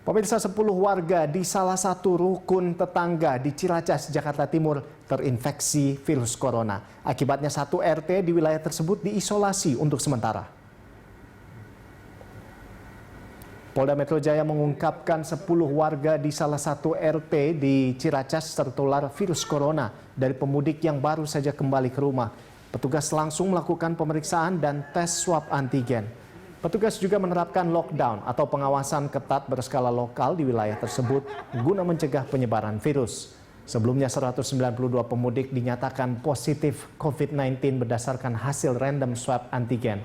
Pemirsa, 10 warga di salah satu rukun tetangga di Ciracas, Jakarta Timur terinfeksi virus corona. Akibatnya satu RT di wilayah tersebut diisolasi untuk sementara. Polda Metro Jaya mengungkapkan 10 warga di salah satu RT di Ciracas tertular virus corona dari pemudik yang baru saja kembali ke rumah. Petugas langsung melakukan pemeriksaan dan tes swab antigen. Petugas juga menerapkan lockdown atau pengawasan ketat berskala lokal di wilayah tersebut guna mencegah penyebaran virus. Sebelumnya 192 pemudik dinyatakan positif COVID-19 berdasarkan hasil random swab antigen.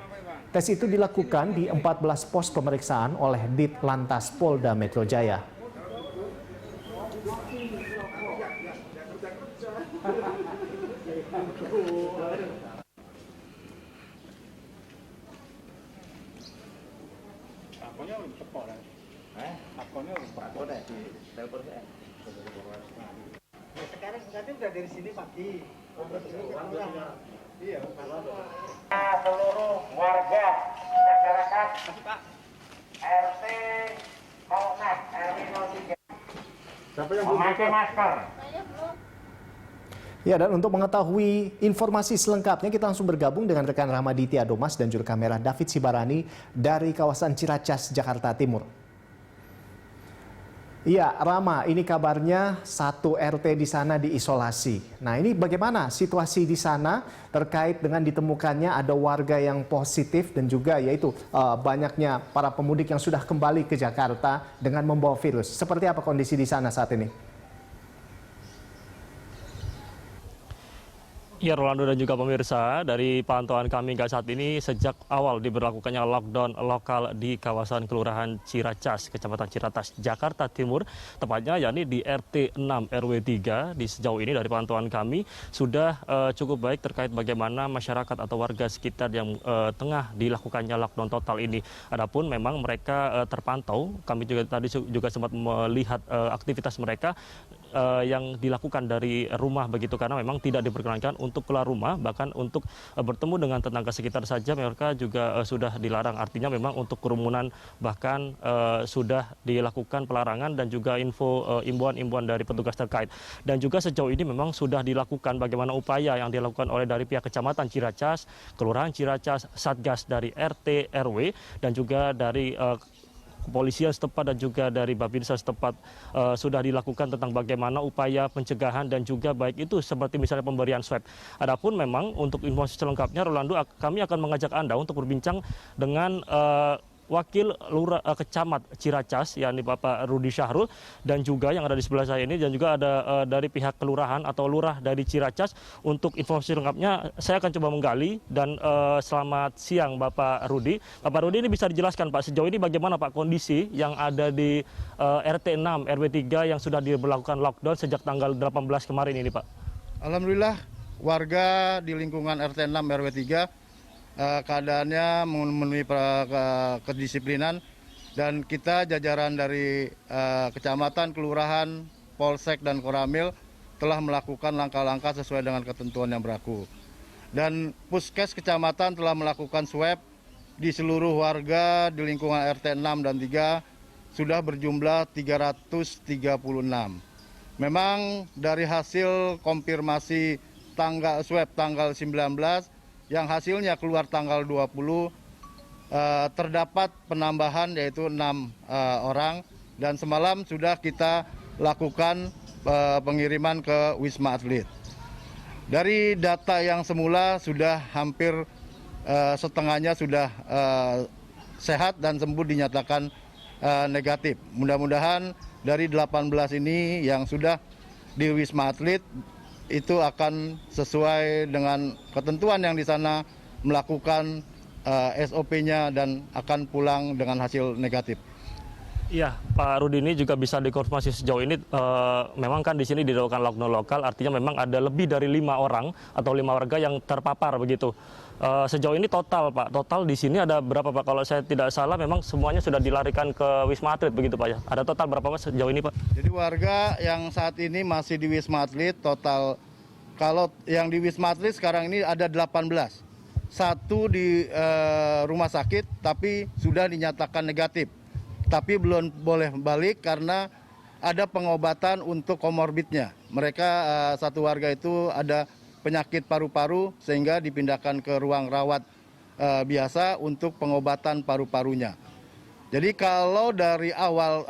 Tes itu dilakukan di 14 pos pemeriksaan oleh Ditlantas Polda Metro Jaya. Akunnya udah tepok kan? Akunnya udah tepok deh di telepon saya. Sekarang berarti udah dari sini pagi. Iya. Seluruh warga masyarakat RT 06 RW 03 memakai masker. Ya, dan untuk mengetahui informasi selengkapnya kita langsung bergabung dengan rekan Rahmaditya Domas dan juru kamera David Sibarani dari kawasan Ciracas, Jakarta Timur. Iya, Rama, ini kabarnya satu RT di sana diisolasi. Nah, ini bagaimana situasi di sana terkait dengan ditemukannya ada warga yang positif dan juga yaitu banyaknya para pemudik yang sudah kembali ke Jakarta dengan membawa virus. Seperti apa kondisi di sana saat ini? Ya, Rolando dan juga pemirsa, dari pantauan kami hingga saat ini sejak awal diberlakukannya lockdown lokal di kawasan Kelurahan Ciracas, Kecamatan Ciracas, Jakarta Timur, tepatnya yakni di RT 6 RW 3. Di sejauh ini dari pantauan kami sudah cukup baik terkait bagaimana masyarakat atau warga sekitar yang tengah dilakukannya lockdown total ini. Adapun memang mereka terpantau, kami juga tadi juga sempat melihat aktivitas mereka yang dilakukan dari rumah begitu, karena memang tidak diperkenankan untuk keluar rumah, bahkan untuk bertemu dengan tetangga sekitar saja mereka juga sudah dilarang. Artinya memang untuk kerumunan bahkan sudah dilakukan pelarangan dan juga imbauan dari petugas terkait. Dan juga sejauh ini memang sudah dilakukan bagaimana upaya yang dilakukan oleh dari pihak Kecamatan Ciracas, Kelurahan Ciracas, Satgas dari RT RW dan juga dari kepolisian setempat dan juga dari Babinsa setempat sudah dilakukan tentang bagaimana upaya pencegahan dan juga baik itu seperti misalnya pemberian swab. Adapun memang untuk informasi selengkapnya, Rolando, kami akan mengajak Anda untuk berbincang dengan Wakil Lurah Kecamat Ciracas, yakni Bapak Rudi Syahrul, dan juga yang ada di sebelah saya ini, dan juga ada dari pihak kelurahan atau lurah dari Ciracas. Untuk informasi lengkapnya saya akan coba menggali. Dan selamat siang Bapak Rudi. Bapak Rudi, ini bisa dijelaskan Pak, sejauh ini bagaimana Pak kondisi yang ada di RT 6 RW 3 yang sudah diberlakukan lockdown sejak tanggal 18 kemarin ini Pak? Alhamdulillah warga di lingkungan RT 6 RW 3 keadaannya memenuhi kedisiplinan, dan kita jajaran dari kecamatan, kelurahan, polsek dan koramil telah melakukan langkah-langkah sesuai dengan ketentuan yang berlaku. Dan puskes kecamatan telah melakukan swab di seluruh warga di lingkungan RT 6 dan 3 sudah berjumlah 336. Memang dari hasil konfirmasi swab tanggal 19 yang hasilnya keluar tanggal 20, terdapat penambahan yaitu 6 orang, dan semalam sudah kita lakukan pengiriman ke Wisma Atlet. Dari data yang semula sudah hampir setengahnya sudah sehat dan sembuh dinyatakan negatif. Mudah-mudahan dari 18 ini yang sudah di Wisma Atlet itu akan sesuai dengan ketentuan yang di sana, melakukan SOP-nya dan akan pulang dengan hasil negatif. Iya, Pak Rudi, ini juga bisa dikonfirmasi sejauh ini memang kan di sini dilakukan lockdown lokal, artinya memang ada lebih dari 5 orang atau 5 warga yang terpapar begitu. Sejauh ini total Pak, total di sini ada berapa Pak? Kalau saya tidak salah memang semuanya sudah dilarikan ke Wisma Atlet begitu Pak ya. Ada total berapa Pak sejauh ini Pak? Jadi warga yang saat ini masih di Wisma Atlet total, kalau yang di Wisma Atlet sekarang ini ada 18. Satu di rumah sakit tapi sudah dinyatakan negatif. tapi belum boleh balik karena ada pengobatan untuk komorbidnya. Mereka satu warga itu ada penyakit paru-paru sehingga dipindahkan ke ruang rawat biasa untuk pengobatan paru-parunya. Jadi kalau dari awal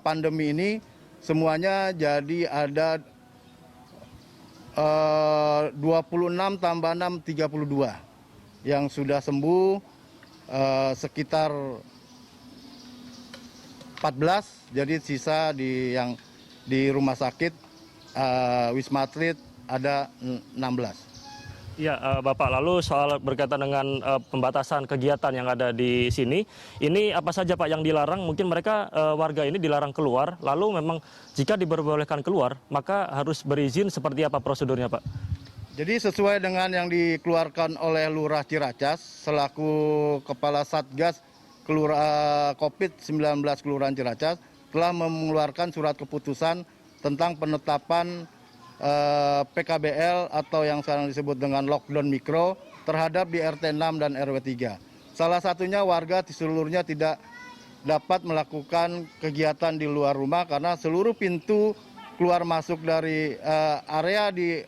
pandemi ini semuanya jadi ada 26 tambah 6, 32 yang sudah sembuh sekitar 14, jadi sisa yang di rumah sakit Wisma Atlet ada 16. Ya, Bapak, lalu soal berkaitan dengan pembatasan kegiatan yang ada di sini, ini apa saja Pak yang dilarang? Mungkin mereka warga ini dilarang keluar, lalu memang jika diperbolehkan keluar, maka harus berizin seperti apa prosedurnya Pak? Jadi sesuai dengan yang dikeluarkan oleh Lurah Ciracas selaku Kepala Satgas COVID-19 Kelurahan Ciracas telah mengeluarkan surat keputusan tentang penetapan PKBL atau yang sekarang disebut dengan lockdown mikro terhadap di RT 6 dan RW 3. Salah satunya warga di seluruhnya tidak dapat melakukan kegiatan di luar rumah karena seluruh pintu keluar masuk dari area di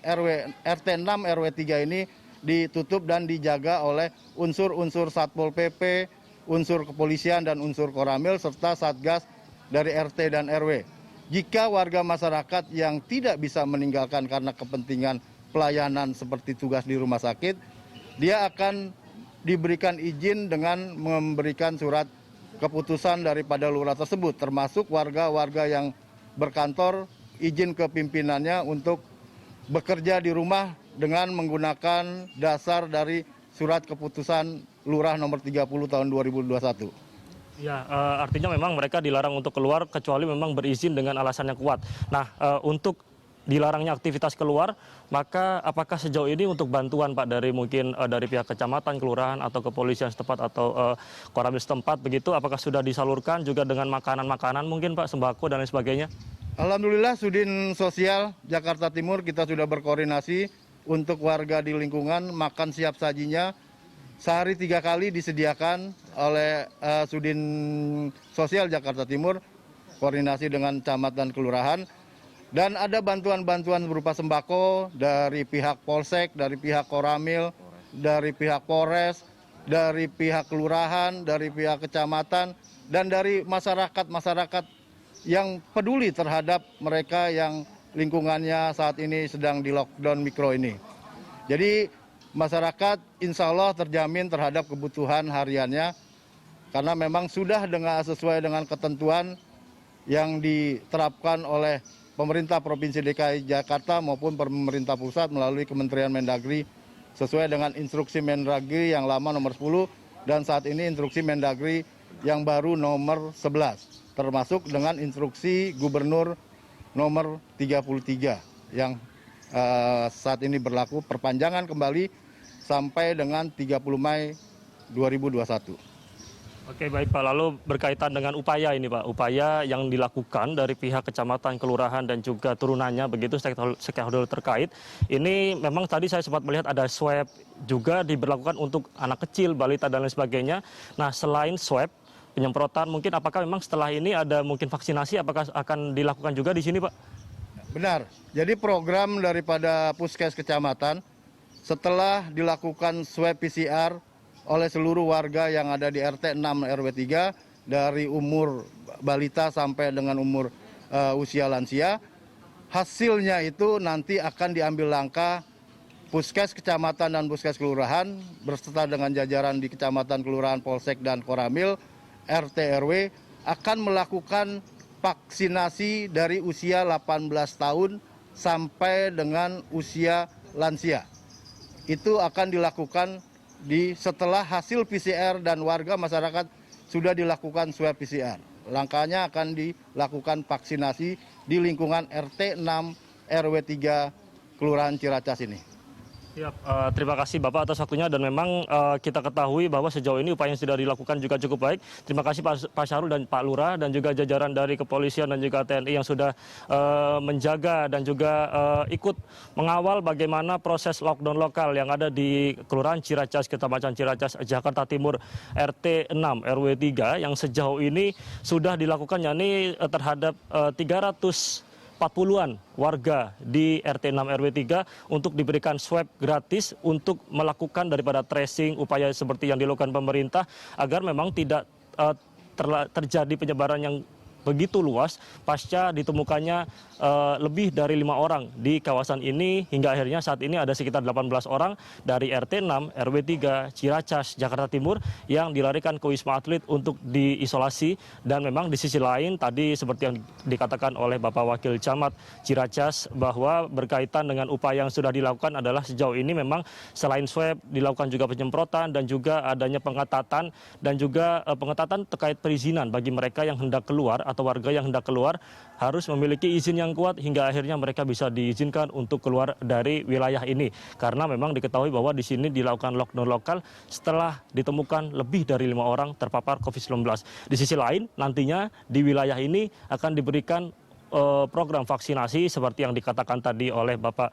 RT 6 RW 3 ini ditutup dan dijaga oleh unsur-unsur Satpol PP, unsur kepolisian dan unsur Koramil serta Satgas dari RT dan RW. Jika warga masyarakat yang tidak bisa meninggalkan karena kepentingan pelayanan seperti tugas di rumah sakit, dia akan diberikan izin dengan memberikan surat keputusan daripada lurah tersebut, termasuk warga-warga yang berkantor izin ke pimpinannya untuk bekerja di rumah dengan menggunakan dasar dari surat keputusan lurah nomor 30 tahun 2021. Ya, artinya memang mereka dilarang untuk keluar kecuali memang berizin dengan alasan yang kuat. Nah, untuk dilarangnya aktivitas keluar, maka apakah sejauh ini untuk bantuan Pak dari mungkin dari pihak kecamatan, kelurahan atau kepolisian setempat atau Koramil setempat begitu, apakah sudah disalurkan juga dengan makanan-makanan mungkin Pak, sembako dan lain sebagainya? Alhamdulillah Sudin Sosial Jakarta Timur kita sudah berkoordinasi untuk warga di lingkungan makan siap sajinya. Sehari 3 kali disediakan oleh Sudin Sosial Jakarta Timur, koordinasi dengan camat dan kelurahan. Dan ada bantuan-bantuan berupa sembako dari pihak Polsek, dari pihak Koramil, dari pihak Polres, dari pihak kelurahan, dari pihak kecamatan, dan dari masyarakat-masyarakat yang peduli terhadap mereka yang lingkungannya saat ini sedang di lockdown mikro ini. Jadi masyarakat insya Allah terjamin terhadap kebutuhan hariannya karena memang sudah sesuai dengan ketentuan yang diterapkan oleh pemerintah Provinsi DKI Jakarta maupun pemerintah pusat melalui Kementerian Mendagri sesuai dengan instruksi Mendagri yang lama nomor 10 dan saat ini instruksi Mendagri yang baru nomor 11 termasuk dengan instruksi Gubernur nomor 33 yang saat ini berlaku perpanjangan kembali sampai dengan 30 Mei 2021. Oke, baik Pak. Lalu berkaitan dengan upaya ini Pak, upaya yang dilakukan dari pihak kecamatan, kelurahan dan juga turunannya begitu stakeholder terkait. Ini memang tadi saya sempat melihat ada swab juga diberlakukan untuk anak kecil, balita dan lain sebagainya. Nah, selain swab, penyemprotan mungkin apakah memang setelah ini ada mungkin vaksinasi apakah akan dilakukan juga di sini Pak? Benar. Jadi program daripada Puskes Kecamatan setelah dilakukan swab PCR oleh seluruh warga yang ada di RT 6 RW 3 dari umur balita sampai dengan umur usia lansia, hasilnya itu nanti akan diambil langkah Puskes Kecamatan dan Puskes Kelurahan berserta dengan jajaran di Kecamatan, Kelurahan, Polsek dan Koramil, RT RW akan melakukan vaksinasi dari usia 18 tahun sampai dengan usia lansia. Itu akan dilakukan setelah hasil PCR dan warga masyarakat sudah dilakukan swab PCR. Langkahnya akan dilakukan vaksinasi di lingkungan RT 6 RW 3 Kelurahan Ciracas ini. Siap, terima kasih Bapak atas waktunya dan memang kita ketahui bahwa sejauh ini upaya yang sudah dilakukan juga cukup baik. Terima kasih Pak Syahrul dan Pak Lurah dan juga jajaran dari kepolisian dan juga TNI yang sudah menjaga dan juga ikut mengawal bagaimana proses lockdown lokal yang ada di Kelurahan Ciracas, Kecamatan Ciracas, Jakarta Timur, RT 6 RW 3 yang sejauh ini sudah dilakukan yakni terhadap 340-an warga di RT 6 RW 3 untuk diberikan swab gratis untuk melakukan daripada tracing upaya seperti yang dilakukan pemerintah agar memang tidak terjadi penyebaran yang begitu luas pasca ditemukannya lebih dari 5 orang di kawasan ini hingga akhirnya saat ini ada sekitar 18 orang dari RT 6 RW 3 Ciracas Jakarta Timur yang dilarikan ke Wisma Atlet untuk diisolasi. Dan memang di sisi lain tadi seperti yang dikatakan oleh Bapak Wakil Camat Ciracas bahwa berkaitan dengan upaya yang sudah dilakukan adalah sejauh ini memang selain swab dilakukan juga penyemprotan dan juga adanya pengetatan dan juga pengetatan terkait perizinan bagi mereka yang hendak keluar atau warga yang hendak keluar harus memiliki izin yang kuat hingga akhirnya mereka bisa diizinkan untuk keluar dari wilayah ini. Karena memang diketahui bahwa di sini dilakukan lockdown lokal setelah ditemukan lebih dari 5 orang terpapar COVID-19. Di sisi lain nantinya di wilayah ini akan diberikan program vaksinasi seperti yang dikatakan tadi oleh Bapak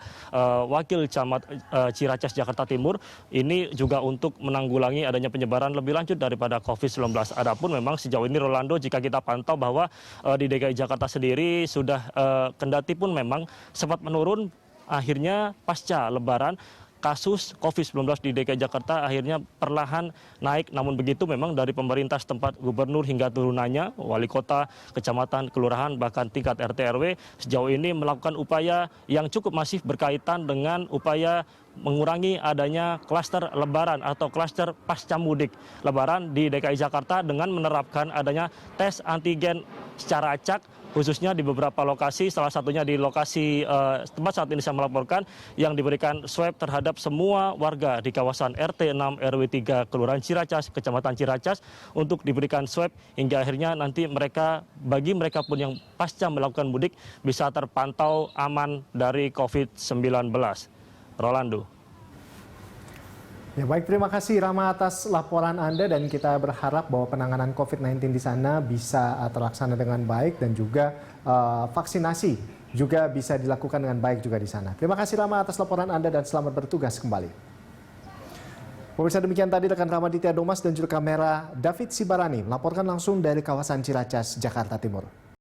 Wakil Camat Ciracas Jakarta Timur, ini juga untuk menanggulangi adanya penyebaran lebih lanjut daripada COVID-19. Adapun memang sejauh ini Rolando jika kita pantau bahwa di DKI Jakarta sendiri sudah kendati pun memang sempat menurun akhirnya pasca Lebaran. Kasus COVID-19 di DKI Jakarta akhirnya perlahan naik, namun begitu memang dari pemerintah setempat gubernur hingga turunannya, wali kota, kecamatan, kelurahan, bahkan tingkat RT RW sejauh ini melakukan upaya yang cukup masif berkaitan dengan upaya mengurangi adanya klaster lebaran atau klaster pasca mudik lebaran di DKI Jakarta dengan menerapkan adanya tes antigen secara acak khususnya di beberapa lokasi, salah satunya di lokasi tempat saat ini saya melaporkan yang diberikan swab terhadap semua warga di kawasan RT 6 RW 3 Kelurahan Ciracas, Kecamatan Ciracas untuk diberikan swab hingga akhirnya nanti bagi mereka pun yang pasca melakukan mudik bisa terpantau aman dari COVID-19. Rolando. Ya baik, terima kasih Rama atas laporan Anda dan kita berharap bahwa penanganan COVID-19 di sana bisa terlaksana dengan baik dan juga vaksinasi juga bisa dilakukan dengan baik juga di sana. Terima kasih Rama atas laporan Anda dan selamat bertugas kembali. Pemirsa, demikian tadi rekan Ramaditya Domas dan juru kamera David Sibarani melaporkan langsung dari kawasan Ciracas, Jakarta Timur.